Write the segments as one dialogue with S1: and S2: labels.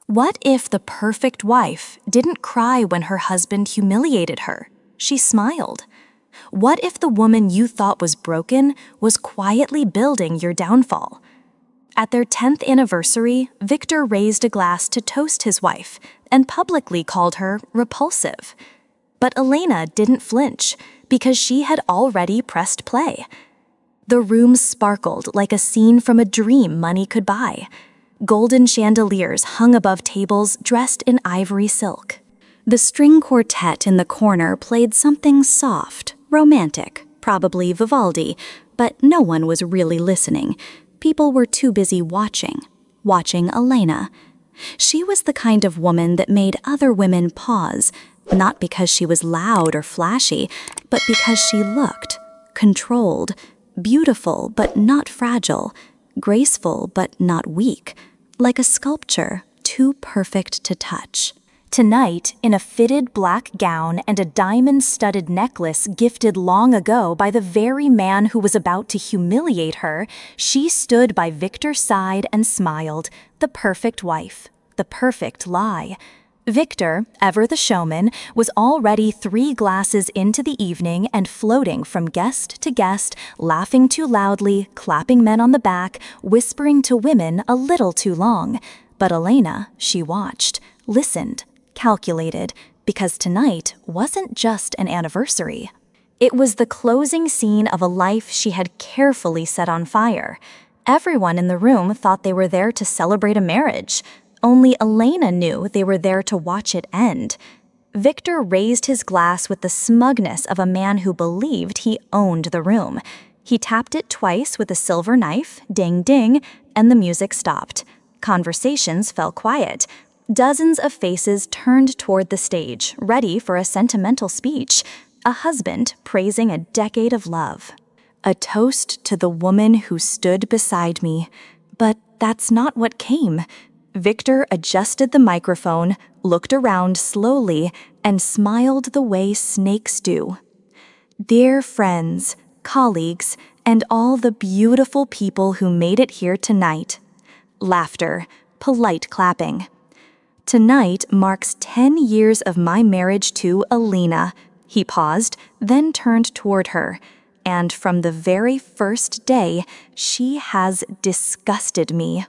S1: What if the perfect wife didn't cry when her husband humiliated her? She smiled. What if the woman you thought was broken was quietly building your downfall? At their 10th anniversary, Victor raised a glass to toast his wife and publicly called her repulsive. But Elena didn't flinch because she had already pressed play. The room sparkled like a scene from a dream money could buy. Golden chandeliers hung above tables dressed in ivory silk. The string quartet in the corner played something soft, romantic, probably Vivaldi, but no one was really listening. People were too busy watching Elena. She was the kind of woman that made other women pause, not because she was loud or flashy, but because she looked controlled, beautiful but not fragile, graceful but not weak, like a sculpture too perfect to touch. Tonight, in a fitted black gown and a diamond-studded necklace gifted long ago by the very man who was about to humiliate her, she stood by Victor's side and smiled, the perfect wife, the perfect lie. Victor, ever the showman, was already 3 glasses into the evening and floating from guest to guest, laughing too loudly, clapping men on the back, whispering to women a little too long. But Elena, she watched, listened, calculated, because tonight wasn't just an anniversary. It was the closing scene of a life she had carefully set on fire. Everyone in the room thought they were there to celebrate a marriage. Only Elena knew they were there to watch it end. Victor raised his glass with the smugness of a man who believed he owned the room. He tapped it twice with a silver knife, ding ding, and the music stopped. Conversations fell quiet. Dozens of faces turned toward the stage, ready for a sentimental speech, a husband praising a decade of love. A toast to the woman who stood beside me. But that's not what came. Victor adjusted the microphone, looked around slowly, and smiled the way snakes do. Dear friends, colleagues, and all the beautiful people who made it here tonight. Laughter, polite clapping. Tonight marks 10 years of my marriage to Elena. He paused, then turned toward her. And from the very first day, she has disgusted me.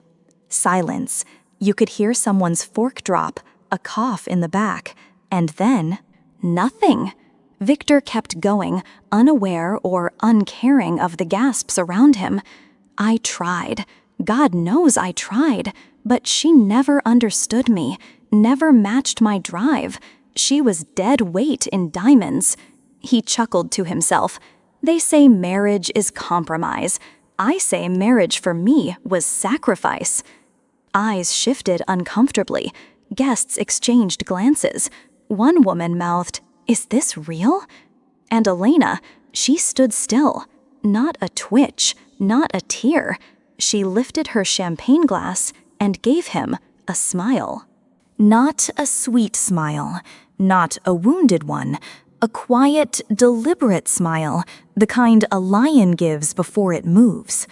S1: Silence. You could hear someone's fork drop, a cough in the back, and then nothing. Victor kept going, unaware or uncaring of the gasps around him. I tried. God knows I tried. But she never understood me, never matched my drive. She was dead weight in diamonds. He chuckled to himself. They say marriage is compromise. I say marriage for me was sacrifice. Eyes shifted uncomfortably. Guests exchanged glances. One woman mouthed, "Is this real?" And Elena, she stood still. Not a twitch, not a tear. She lifted her champagne glass and gave him a smile. Not a sweet smile, not a wounded one, a quiet, deliberate smile, the kind a lion gives before it moves.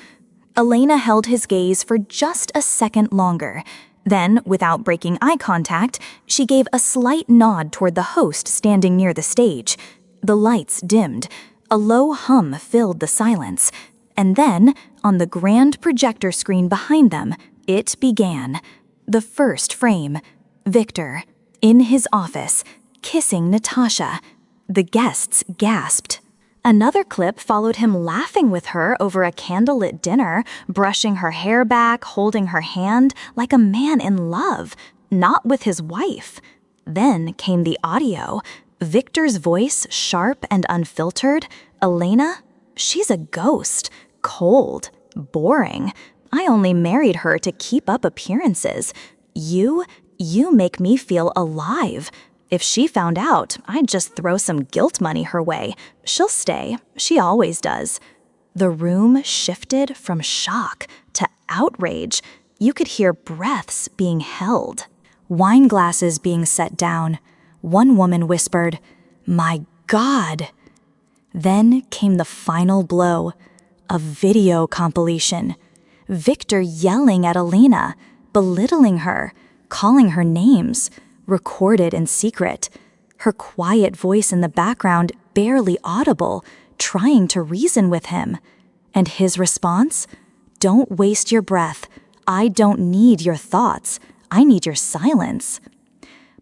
S1: Elena held his gaze for just a second longer. Then, without breaking eye contact, she gave a slight nod toward the host standing near the stage. The lights dimmed. A low hum filled the silence. And then, on the grand projector screen behind them, it began. The first frame. Victor, in his office, kissing Natasha. The guests gasped. Another clip followed him laughing with her over a candlelit dinner, brushing her hair back, holding her hand like a man in love, not with his wife. Then came the audio. Victor's voice, sharp and unfiltered. Elena, she's a ghost. Cold. Boring. I only married her to keep up appearances. You make me feel alive. If she found out, I'd just throw some guilt money her way. She'll stay. She always does. The room shifted from shock to outrage. You could hear breaths being held. Wine glasses being set down. One woman whispered, "My God." Then came the final blow. A video compilation. Victor yelling at Elena, belittling her, calling her names, recorded in secret. Her quiet voice in the background barely audible, trying to reason with him. And his response? Don't waste your breath. I don't need your thoughts. I need your silence.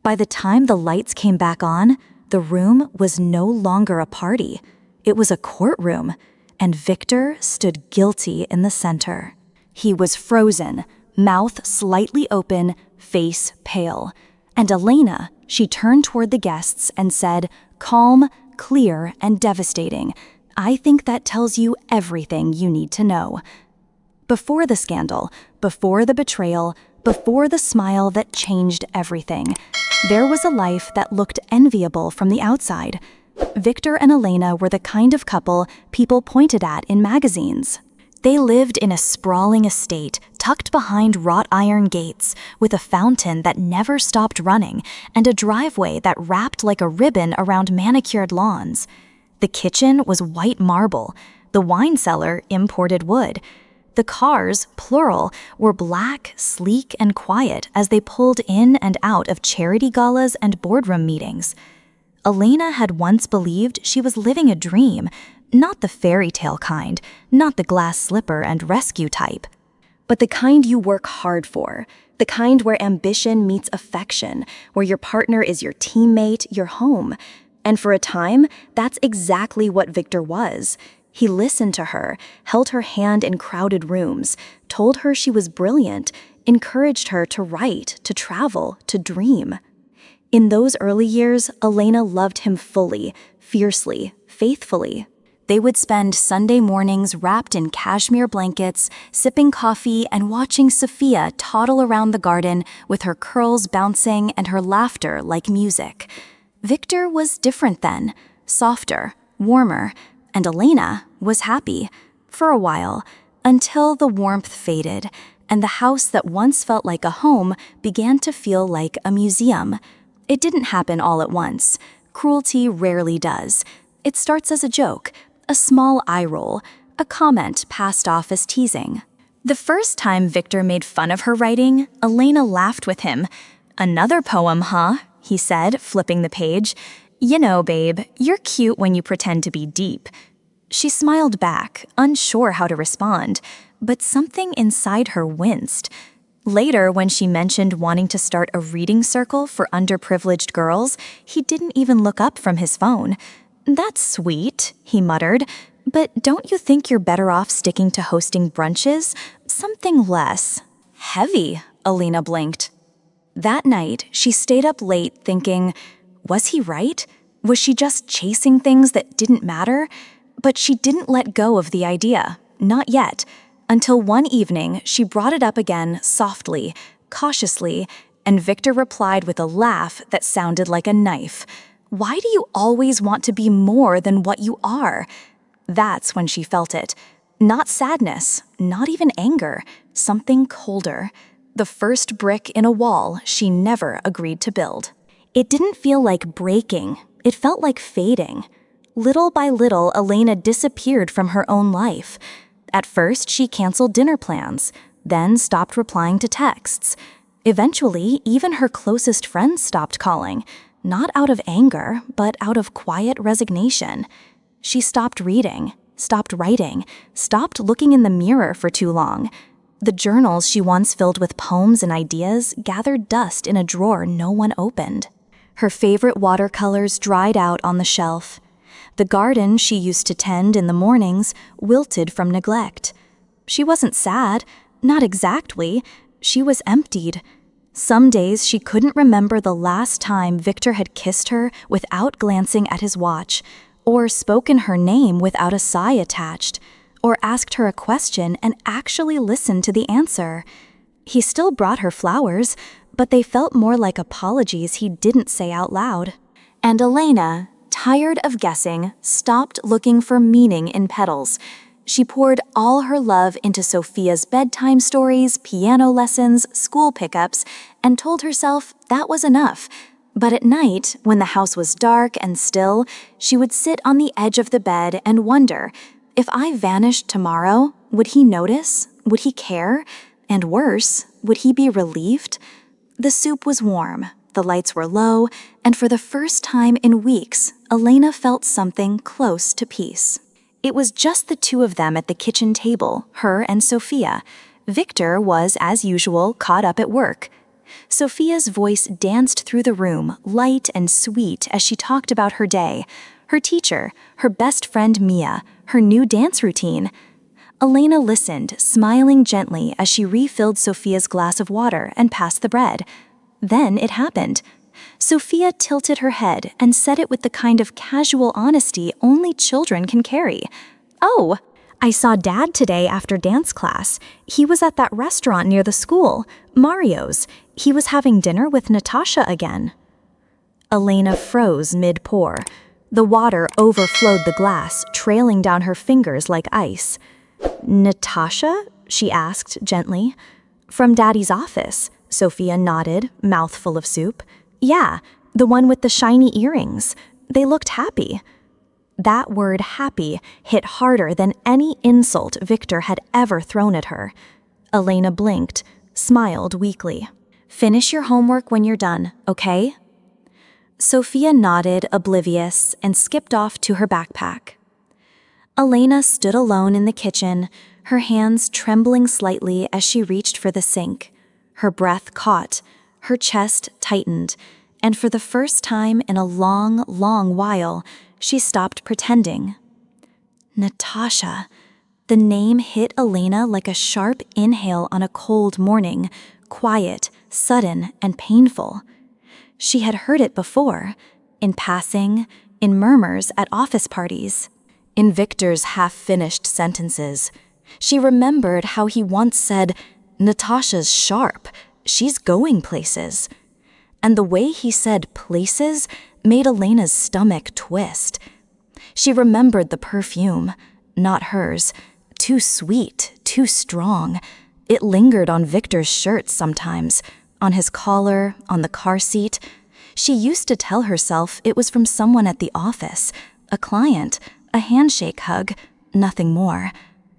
S1: By the time the lights came back on, the room was no longer a party. It was a courtroom, and Victor stood guilty in the center. He was frozen, mouth slightly open, face pale. And Elena, she turned toward the guests and said, calm, clear, and devastating, I think that tells you everything you need to know. Before the scandal, before the betrayal, before the smile that changed everything, there was a life that looked enviable from the outside. Victor and Elena were the kind of couple people pointed at in magazines. They lived in a sprawling estate tucked behind wrought iron gates, with a fountain that never stopped running and a driveway that wrapped like a ribbon around manicured lawns. The kitchen was white marble, the wine cellar imported wood. The cars, plural, were black, sleek, and quiet as they pulled in and out of charity galas and boardroom meetings. Elena had once believed she was living a dream, not the fairy tale kind, not the glass slipper and rescue type, but the kind you work hard for, the kind where ambition meets affection, where your partner is your teammate, your home. And for a time, that's exactly what Victor was. He listened to her, held her hand in crowded rooms, told her she was brilliant, encouraged her to write, to travel, to dream. In those early years, Elena loved him fully, fiercely, faithfully. They would spend Sunday mornings wrapped in cashmere blankets, sipping coffee and watching Sophia toddle around the garden with her curls bouncing and her laughter like music. Victor was different then, softer, warmer, and Elena was happy, for a while, until the warmth faded and the house that once felt like a home began to feel like a museum. It didn't happen all at once. Cruelty rarely does. It starts as a joke, a small eye roll, a comment passed off as teasing. The first time Victor made fun of her writing, Elena laughed with him. "Another poem, huh?" he said, flipping the page. "You know, babe, you're cute when you pretend to be deep." She smiled back, unsure how to respond, but something inside her winced. Later, when she mentioned wanting to start a reading circle for underprivileged girls, he didn't even look up from his phone. "That's sweet," he muttered, "but don't you think you're better off sticking to hosting brunches? Something less heavy," Elena blinked. That night, she stayed up late thinking, was he right? Was she just chasing things that didn't matter? But she didn't let go of the idea, not yet, until one evening she brought it up again softly, cautiously, and Victor replied with a laugh that sounded like a knife. "Why do you always want to be more than what you are?" That's when she felt it. Not sadness, not even anger, something colder. The first brick in a wall she never agreed to build. It didn't feel like breaking, it felt like fading. Little by little, Elena disappeared from her own life. At first, she canceled dinner plans, then stopped replying to texts. Eventually, even her closest friends stopped calling, not out of anger, but out of quiet resignation. She stopped reading, stopped writing, stopped looking in the mirror for too long. The journals she once filled with poems and ideas gathered dust in a drawer no one opened. Her favorite watercolors dried out on the shelf. The garden she used to tend in the mornings wilted from neglect. She wasn't sad, not exactly. She was emptied. Some days she couldn't remember the last time Victor had kissed her without glancing at his watch, or spoken her name without a sigh attached, or asked her a question and actually listened to the answer. He still brought her flowers, but they felt more like apologies he didn't say out loud. And Elena, tired of guessing, stopped looking for meaning in petals. She poured all her love into Sophia's bedtime stories, piano lessons, school pickups, and told herself that was enough. But at night, when the house was dark and still, she would sit on the edge of the bed and wonder, if I vanished tomorrow, would he notice? Would he care? And worse, would he be relieved? The soup was warm, the lights were low, and for the first time in weeks, Elena felt something close to peace. It was just the two of them at the kitchen table, her and Sophia. Victor was, as usual, caught up at work. Sophia's voice danced through the room, light and sweet, as she talked about her day, her teacher, her best friend Mia, her new dance routine. Elena listened, smiling gently as she refilled Sophia's glass of water and passed the bread. Then it happened. Sophia tilted her head and said it with the kind of casual honesty only children can carry. "Oh, I saw Dad today after dance class. He was at that restaurant near the school, Mario's. He was having dinner with Natasha again." Elena froze mid-pour. The water overflowed the glass, trailing down her fingers like ice. "Natasha?" she asked gently. "From Daddy's office," Sophia nodded, mouthful of soup. "Yeah, the one with the shiny earrings. They looked happy." That word happy hit harder than any insult Victor had ever thrown at her. Elena blinked, smiled weakly. "Finish your homework when you're done, okay?" Sophia nodded, oblivious, and skipped off to her backpack. Elena stood alone in the kitchen, her hands trembling slightly as she reached for the sink. Her breath caught, her chest tightened, and for the first time in a long, long while, she stopped pretending. Natasha. The name hit Elena like a sharp inhale on a cold morning, quiet, sudden, and painful. She had heard it before, in passing, in murmurs at office parties, in Victor's half-finished sentences. She remembered how he once said, "Natasha's sharp, she's going places." And the way he said places made Elena's stomach twist. She remembered the perfume, not hers, too sweet, too strong. It lingered on Victor's shirt sometimes, on his collar, on the car seat. She used to tell herself it was from someone at the office, a client, a handshake hug, nothing more.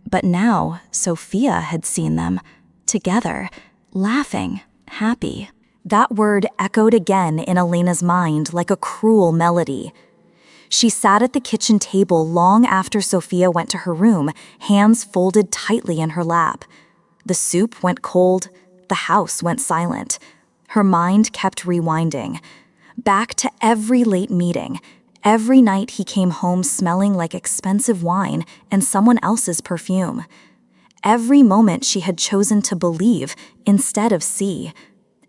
S1: But now Sophia had seen them, together, laughing, happy. That word echoed again in Elena's mind like a cruel melody. She sat at the kitchen table long after Sophia went to her room, hands folded tightly in her lap. The soup went cold, the house went silent. Her mind kept rewinding. Back to every late meeting, every night he came home smelling like expensive wine and someone else's perfume. Every moment she had chosen to believe instead of see.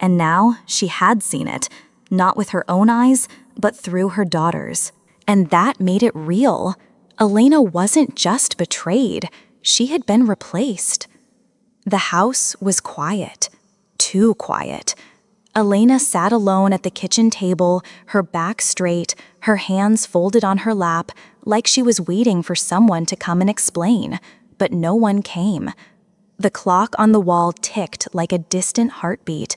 S1: And now she had seen it, not with her own eyes, but through her daughter's. And that made it real. Elena wasn't just betrayed, she had been replaced. The house was quiet, too quiet. Elena sat alone at the kitchen table, her back straight, her hands folded on her lap, like she was waiting for someone to come and explain, but no one came. The clock on the wall ticked like a distant heartbeat.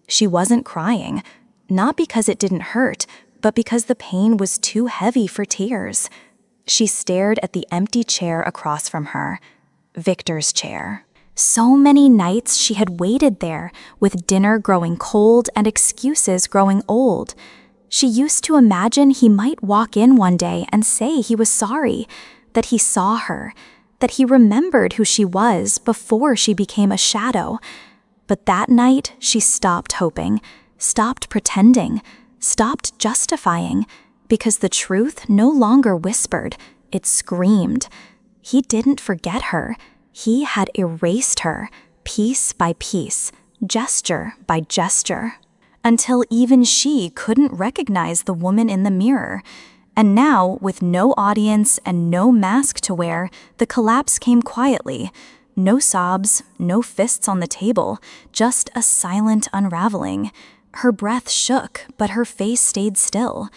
S1: She wasn't crying, not because it didn't hurt, but because the pain was too heavy for tears. She stared at the empty chair across from her, Victor's chair. So many nights she had waited there, with dinner growing cold and excuses growing old. She used to imagine he might walk in one day and say he was sorry, that he saw her, that he remembered who she was before she became a shadow. But that night she stopped hoping, stopped pretending, stopped justifying, because the truth no longer whispered, it screamed. He didn't forget her. He had erased her, piece by piece, gesture by gesture, until even she couldn't recognize the woman in the mirror. And now, with no audience and no mask to wear, the collapse came quietly. No sobs, no fists on the table, just a silent unraveling. Her breath shook, but her face stayed still.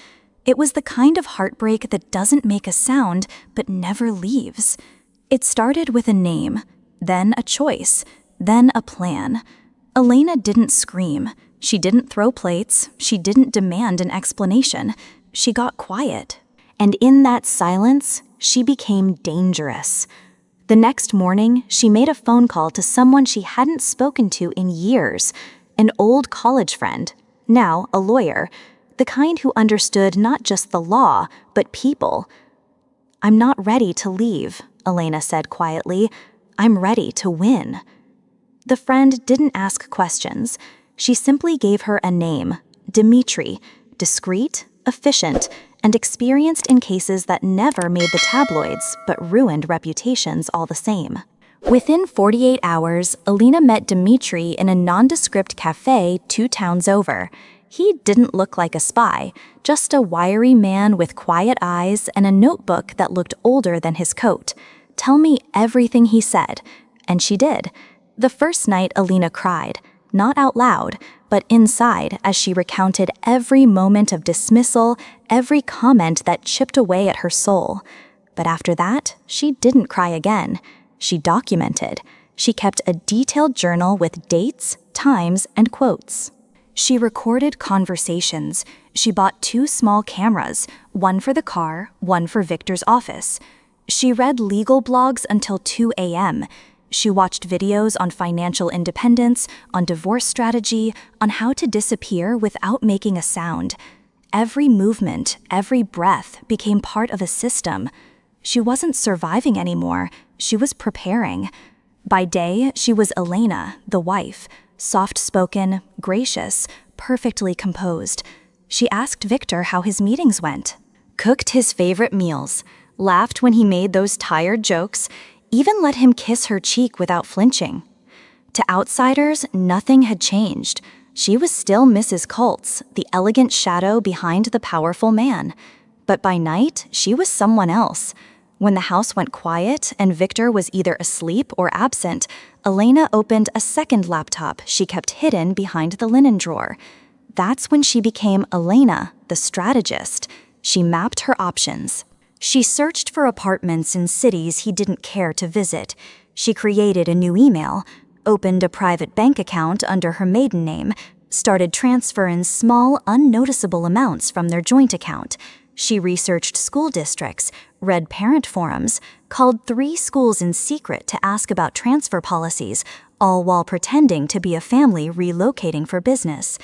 S1: It was the kind of heartbreak that doesn't make a sound, but never leaves. It started with a name, then a choice, then a plan. Elena didn't scream. She didn't throw plates. She didn't demand an explanation. She got quiet. And in that silence, she became dangerous. The next morning, she made a phone call to someone she hadn't spoken to in years, an old college friend, now a lawyer, the kind who understood not just the law, but people. "I'm not ready to leave," Elena said quietly. "I'm ready to win." The friend didn't ask questions. She simply gave her a name, Dmitri, discreet, efficient, and experienced in cases that never made the tabloids but ruined reputations all the same. Within 48 hours, Elena met Dmitri in a nondescript cafe 2 towns over. He didn't look like a spy, just a wiry man with quiet eyes and a notebook that looked older than his coat. "Tell me everything," he said. And she did. The first night, Elena cried, not out loud, but inside as she recounted every moment of dismissal, every comment that chipped away at her soul. But after that, she didn't cry again. She documented. She kept a detailed journal with dates, times, and quotes. She recorded conversations. She bought 2 small cameras, one for the car, one for Victor's office. She read legal blogs until 2 a.m. She watched videos on financial independence, on divorce strategy, on how to disappear without making a sound. Every movement, every breath became part of a system. She wasn't surviving anymore. She was preparing. By day, she was Elena, the wife, soft-spoken, gracious, perfectly composed. She asked Victor how his meetings went, cooked his favorite meals, laughed when he made those tired jokes, even let him kiss her cheek without flinching. To outsiders, nothing had changed. She was still Mrs. Kultz, the elegant shadow behind the powerful man. But by night, she was someone else. When the house went quiet and Victor was either asleep or absent, Elena opened a second laptop she kept hidden behind the linen drawer. That's when she became Elena, the strategist. She mapped her options. She searched for apartments in cities he didn't care to visit. She created a new email, opened a private bank account under her maiden name, started transferring small, unnoticeable amounts from their joint account. She researched school districts, read parent forums, called 3 schools in secret to ask about transfer policies, all while pretending to be a family relocating for business.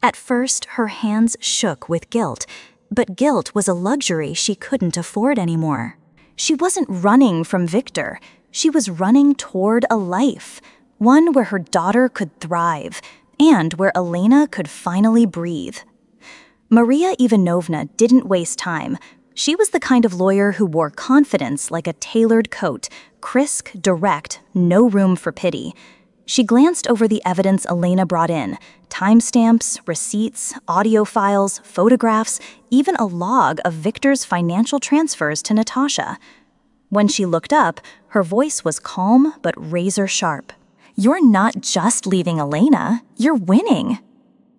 S1: At first, her hands shook with guilt, but guilt was a luxury she couldn't afford anymore. She wasn't running from Victor. She was running toward a life, one where her daughter could thrive, and where Elena could finally breathe. Maria Ivanovna didn't waste time. She was the kind of lawyer who wore confidence like a tailored coat, crisp, direct, no room for pity. She glanced over the evidence Elena brought in, timestamps, receipts, audio files, photographs, even a log of Victor's financial transfers to Natasha. When she looked up, her voice was calm but razor sharp. "You're not just leaving Elena, you're winning."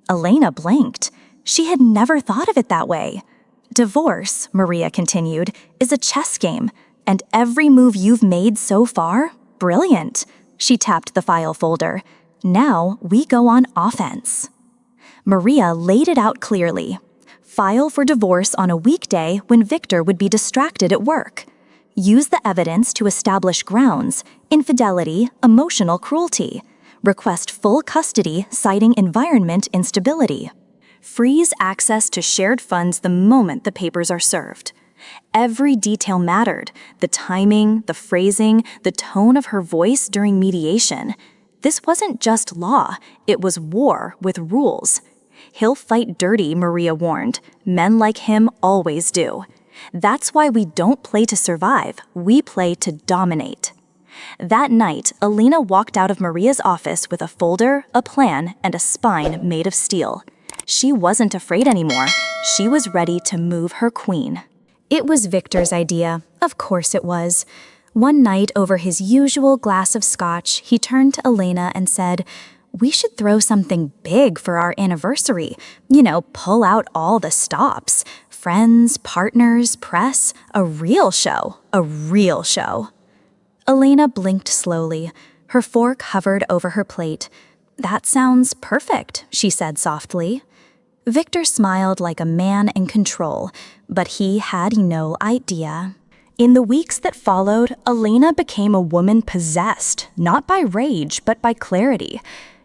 S1: Elena blinked. She had never thought of it that way. "Divorce," Maria continued, "is a chess game, and every move you've made so far, brilliant." She tapped the file folder. "Now we go on offense." Maria laid it out clearly. File for divorce on a weekday when Victor would be distracted at work. Use the evidence to establish grounds, infidelity, emotional cruelty. Request full custody citing environment instability. Freeze access to shared funds the moment the papers are served. Every detail mattered, the timing, the phrasing, the tone of her voice during mediation. This wasn't just law, it was war with rules. "He'll fight dirty," Maria warned. "Men like him always do. That's why we don't play to survive, we play to dominate." That night, Elena walked out of Maria's office with a folder, a plan, and a spine made of steel. She wasn't afraid anymore. She was ready to move her queen. It was Victor's idea. Of course it was. One night, over his usual glass of scotch, he turned to Elena and said, "We should throw something big for our anniversary. Pull out all the stops. Friends, partners, press. A real show. A real show." Elena blinked slowly. Her fork hovered over her plate. "That sounds perfect," she said softly. Victor smiled like a man in control, but he had no idea. In the weeks that followed, Elena became a woman possessed, not by rage, but by clarity.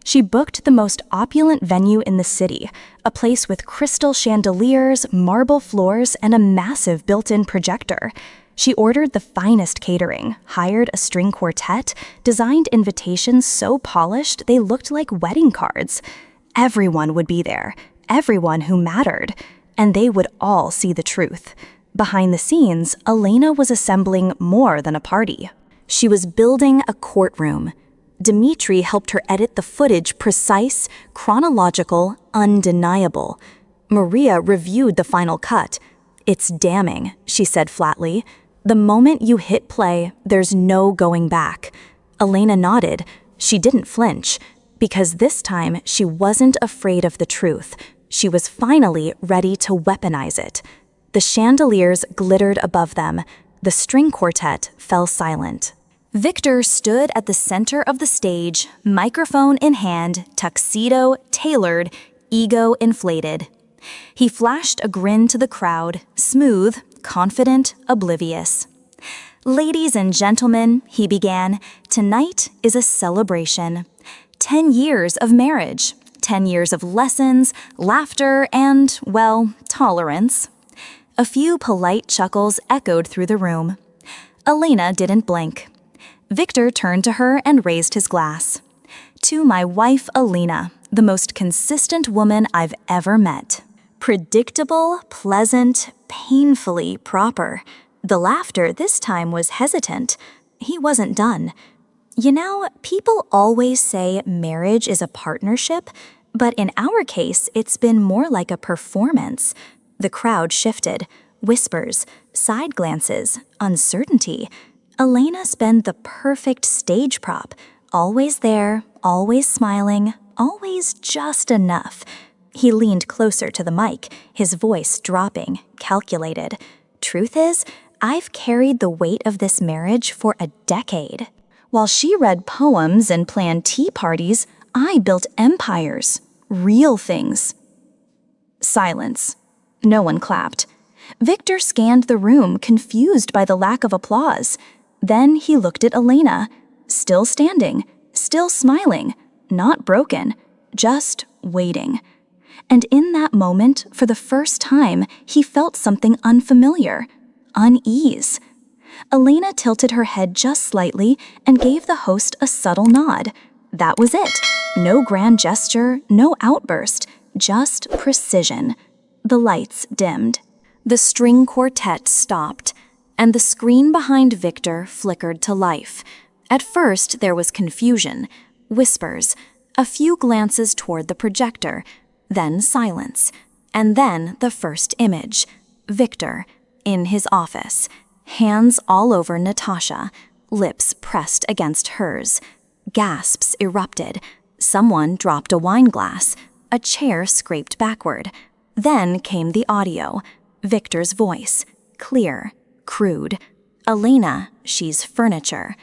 S1: She booked the most opulent venue in the city, a place with crystal chandeliers, marble floors, and a massive built-in projector. She ordered the finest catering, hired a string quartet, designed invitations so polished they looked like wedding cards. Everyone would be there, everyone who mattered, and they would all see the truth. Behind the scenes, Elena was assembling more than a party. She was building a courtroom. Dmitri helped her edit the footage precise, chronological, undeniable. Maria reviewed the final cut. "It's damning," she said flatly. "The moment you hit play, there's no going back." Elena nodded. She didn't flinch, because this time she wasn't afraid of the truth. She was finally ready to weaponize it. The chandeliers glittered above them. The string quartet fell silent. Victor stood at the center of the stage, microphone in hand, tuxedo tailored, ego inflated. He flashed a grin to the crowd, smooth, confident, oblivious. "Ladies and gentlemen," he began, "tonight is a celebration. 10 years of marriage, 10 years of lessons, laughter, and, well, tolerance." A few polite chuckles echoed through the room. Elena didn't blink. Victor turned to her and raised his glass. "To my wife, Elena, the most consistent woman I've ever met. Predictable, pleasant, painfully proper." The laughter this time was hesitant. He wasn't done. "You know, people always say marriage is a partnership, but in our case, it's been more like a performance." The crowd shifted. Whispers, side glances, uncertainty. Elena's been the perfect stage prop. Always there, always smiling, always just enough. He leaned closer to the mic, his voice dropping, calculated. "Truth is, I've carried the weight of this marriage for a decade. While she read poems and planned tea parties, I built empires, real things." Silence. No one clapped. Victor scanned the room, confused by the lack of applause. Then he looked at Elena, still standing, still smiling, not broken, just waiting. And in that moment, for the first time, he felt something unfamiliar, unease. Elena tilted her head just slightly and gave the host a subtle nod. That was it. No grand gesture, no outburst, just precision. The lights dimmed. The string quartet stopped, and the screen behind Victor flickered to life. At first, there was confusion, whispers, a few glances toward the projector, then silence, and then the first image. Victor, in his office, hands all over Natasha, lips pressed against hers. Gasps erupted. Someone dropped a wine glass. A chair scraped backward. Then came the audio. Victor's voice, clear, crude. Elena, she's furniture.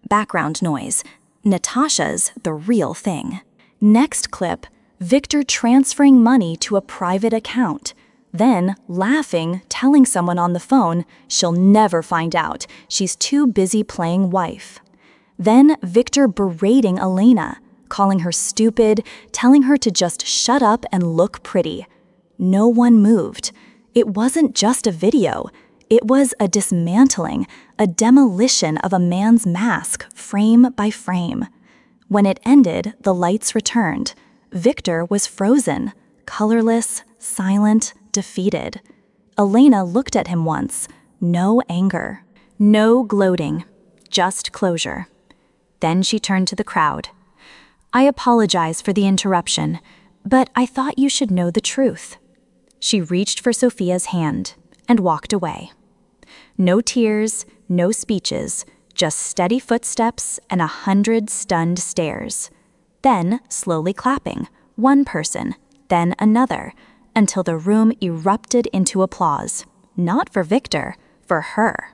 S1: Background noise. Natasha's the real thing. Next clip, Victor transferring money to a private account. Then, laughing, telling someone on the phone, she'll never find out. She's too busy playing wife. Then Victor berating Elena, calling her stupid, telling her to just shut up and look pretty. No one moved. It wasn't just a video. It was a dismantling, a demolition of a man's mask, frame by frame. When it ended, the lights returned. Victor was frozen, colorless, silent, defeated. Elena looked at him once. No anger. No gloating. Just closure. Then she turned to the crowd. "I apologize for the interruption, but I thought you should know the truth." She reached for Sophia's hand and walked away. No tears, no speeches, just steady footsteps and 100 stunned stares. Then, slowly clapping, one person, then another, until the room erupted into applause. Not for Victor, for her.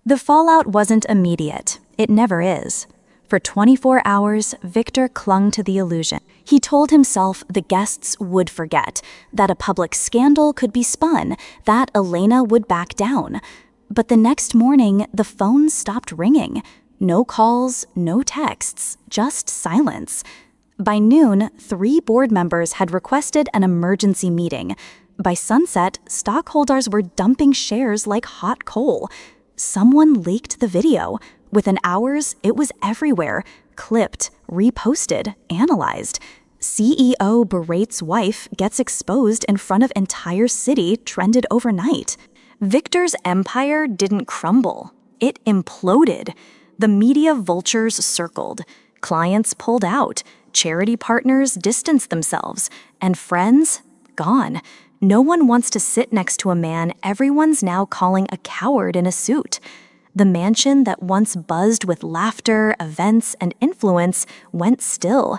S1: The fallout wasn't immediate. It never is. For 24 hours, Victor clung to the illusion. He told himself the guests would forget, that a public scandal could be spun, that Elena would back down. But the next morning, the phone stopped ringing. No calls, no texts, just silence. By noon, 3 board members had requested an emergency meeting. By sunset, stockholders were dumping shares like hot coal. Someone leaked the video. Within hours, it was everywhere, clipped, reposted, analyzed. CEO berates wife gets exposed in front of entire city trended overnight. Victor's empire didn't crumble. It imploded. The media vultures circled. Clients pulled out. Charity partners distanced themselves. And friends? Gone. No one wants to sit next to a man everyone's now calling a coward in a suit. The mansion that once buzzed with laughter, events, and influence went still.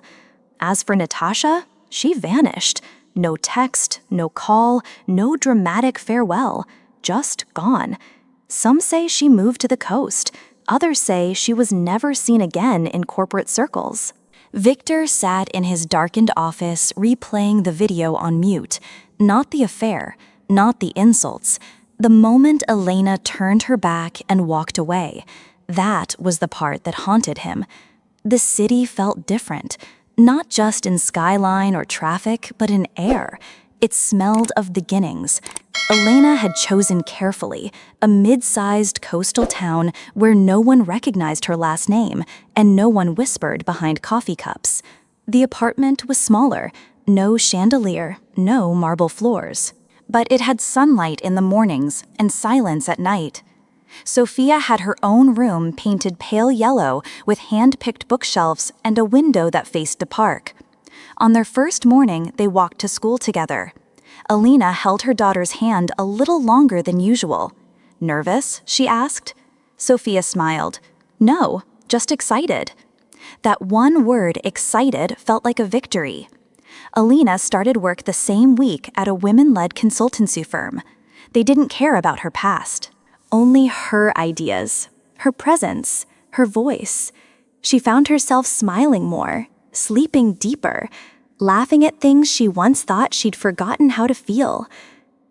S1: As for Natasha, she vanished. No text, no call, no dramatic farewell. Just gone. Some say she moved to the coast. Others say she was never seen again in corporate circles. Victor sat in his darkened office replaying the video on mute. Not the affair, not the insults. The moment Elena turned her back and walked away, that was the part that haunted him. The city felt different, not just in skyline or traffic, but in air. It smelled of beginnings. Elena had chosen carefully a mid-sized coastal town where no one recognized her last name and no one whispered behind coffee cups. The apartment was smaller, no chandelier, no marble floors. But it had sunlight in the mornings and silence at night. Sophia had her own room painted pale yellow with hand-picked bookshelves and a window that faced the park. On their first morning, they walked to school together. Elena held her daughter's hand a little longer than usual. "Nervous?" she asked. Sophia smiled. "No, just excited." That one word, excited, felt like a victory. Elena started work the same week at a women-led consultancy firm. They didn't care about her past. Only her ideas, her presence, her voice. She found herself smiling more, sleeping deeper, laughing at things she once thought she'd forgotten how to feel.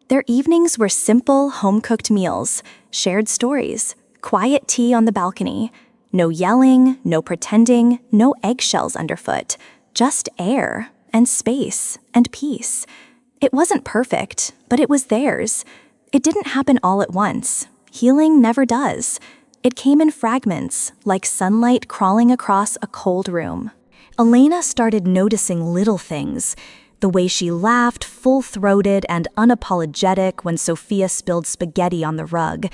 S1: Their evenings were simple, home-cooked meals, shared stories, quiet tea on the balcony. No yelling, no pretending, no eggshells underfoot. Just air and space and peace. It wasn't perfect, but it was theirs. It didn't happen all at once. Healing never does. It came in fragments, like sunlight crawling across a cold room. Elena started noticing little things. The way she laughed, full-throated and unapologetic when Sophia spilled spaghetti on the rug.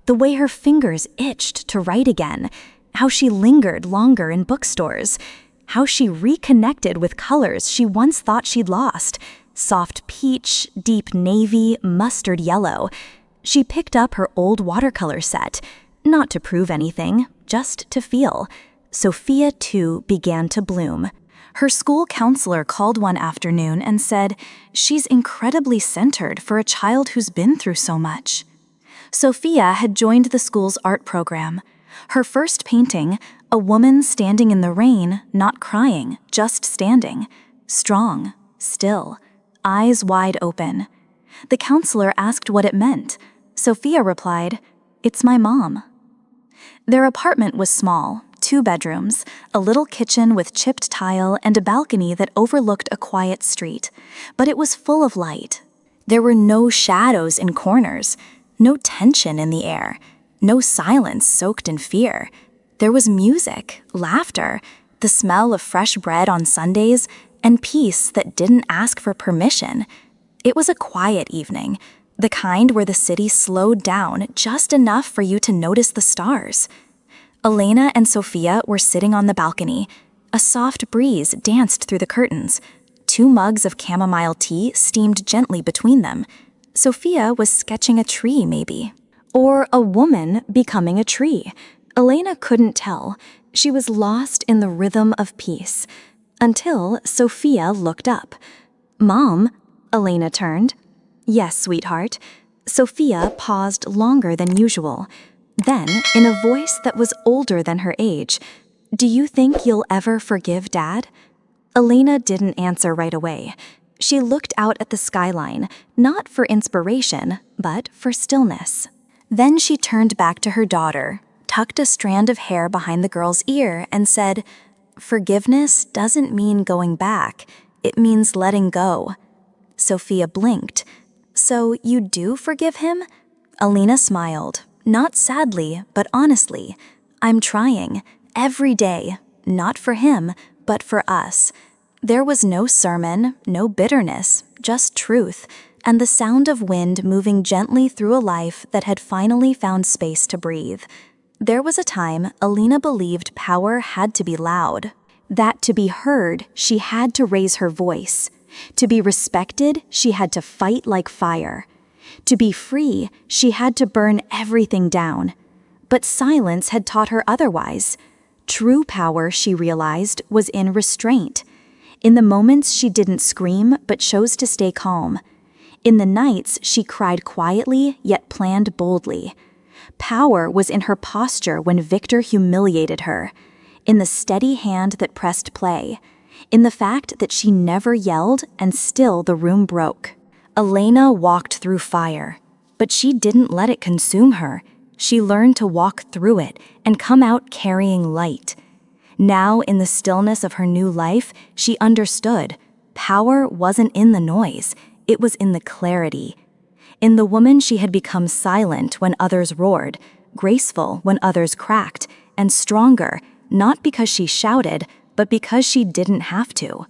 S1: The way her fingers itched to write again. How she lingered longer in bookstores. How she reconnected with colors she once thought she'd lost. Soft peach, deep navy, mustard yellow. She picked up her old watercolor set, not to prove anything, just to feel. Sophia, too, began to bloom. Her school counselor called one afternoon and said, "She's incredibly centered for a child who's been through so much." Sophia had joined the school's art program. Her first painting, a woman standing in the rain, not crying, just standing. Strong, still, eyes wide open. The counselor asked what it meant. Sophia replied, "It's my mom." Their apartment was small, 2 bedrooms, a little kitchen with chipped tile and a balcony that overlooked a quiet street. But it was full of light. There were no shadows in corners, no tension in the air, no silence soaked in fear. There was music, laughter, the smell of fresh bread on Sundays, and peace that didn't ask for permission. It was a quiet evening, the kind where the city slowed down just enough for you to notice the stars. Elena and Sophia were sitting on the balcony. A soft breeze danced through the curtains. 2 mugs of chamomile tea steamed gently between them. Sophia was sketching a tree, maybe. Or a woman becoming a tree. Elena couldn't tell. She was lost in the rhythm of peace. Until Sophia looked up. "Mom?" Elena turned. "Yes, sweetheart." Sophia paused longer than usual. Then, in a voice that was older than her age, "Do you think you'll ever forgive Dad?" Elena didn't answer right away. She looked out at the skyline, not for inspiration, but for stillness. Then she turned back to her daughter, tucked a strand of hair behind the girl's ear, and said, Forgiveness doesn't mean going back. It means letting go. Sophia blinked. So you do forgive him? Elena smiled, not sadly, but honestly. I'm trying, every day, not for him, but for us. There was no sermon, no bitterness, just truth, and the sound of wind moving gently through a life that had finally found space to breathe. There was a time Elena believed power had to be loud, that to be heard, she had to raise her voice. To be respected, she had to fight like fire. To be free, she had to burn everything down. But silence had taught her otherwise. True power, she realized, was in restraint. In the moments she didn't scream but chose to stay calm. In the nights she cried quietly yet planned boldly. Power was in her posture when Victor humiliated her, in the steady hand that pressed play, in the fact that she never yelled and still the room broke. Elena walked through fire, but she didn't let it consume her. She learned to walk through it and come out carrying light. Now, in the stillness of her new life, she understood. Power wasn't in the noise, it was in the clarity. In the woman she had become silent when others roared, graceful when others cracked, and stronger, not because she shouted, but because she didn't have to.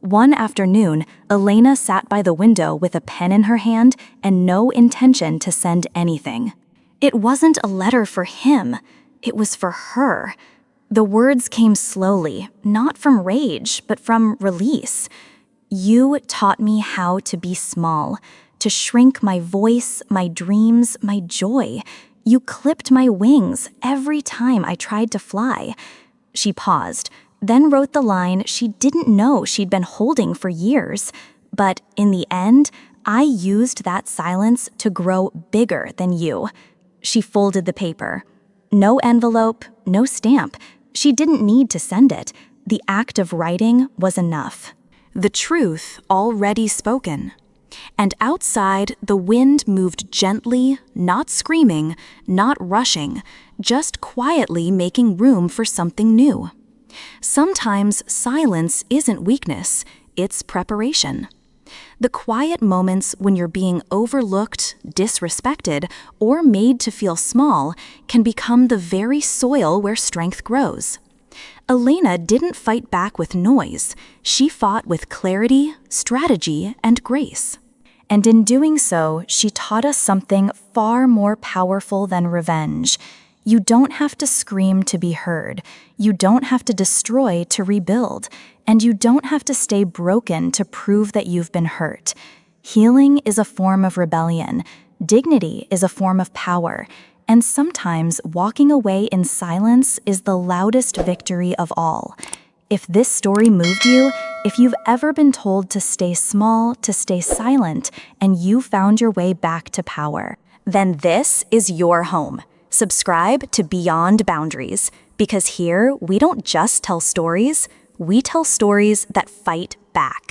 S1: One afternoon, Elena sat by the window with a pen in her hand and no intention to send anything. It wasn't a letter for him, it was for her. The words came slowly, not from rage, but from release. You taught me how to be small, to shrink my voice, my dreams, my joy. You clipped my wings every time I tried to fly. She paused, then wrote the line she didn't know she'd been holding for years. But in the end, I used that silence to grow bigger than you. She folded the paper. No envelope, no stamp. She didn't need to send it. The act of writing was enough. The truth already spoken. And outside, the wind moved gently, not screaming, not rushing, just quietly making room for something new. Sometimes silence isn't weakness, it's preparation. The quiet moments when you're being overlooked, disrespected, or made to feel small can become the very soil where strength grows. Elena didn't fight back with noise. She fought with clarity, strategy, and grace. And in doing so, she taught us something far more powerful than revenge. You don't have to scream to be heard. You don't have to destroy to rebuild. And you don't have to stay broken to prove that you've been hurt. Healing is a form of rebellion. Dignity is a form of power. And sometimes walking away in silence is the loudest victory of all. If this story moved you, if you've ever been told to stay small, to stay silent, and you found your way back to power, then this is your home. Subscribe to Beyond Boundaries, because here we don't just tell stories, we tell stories that fight back.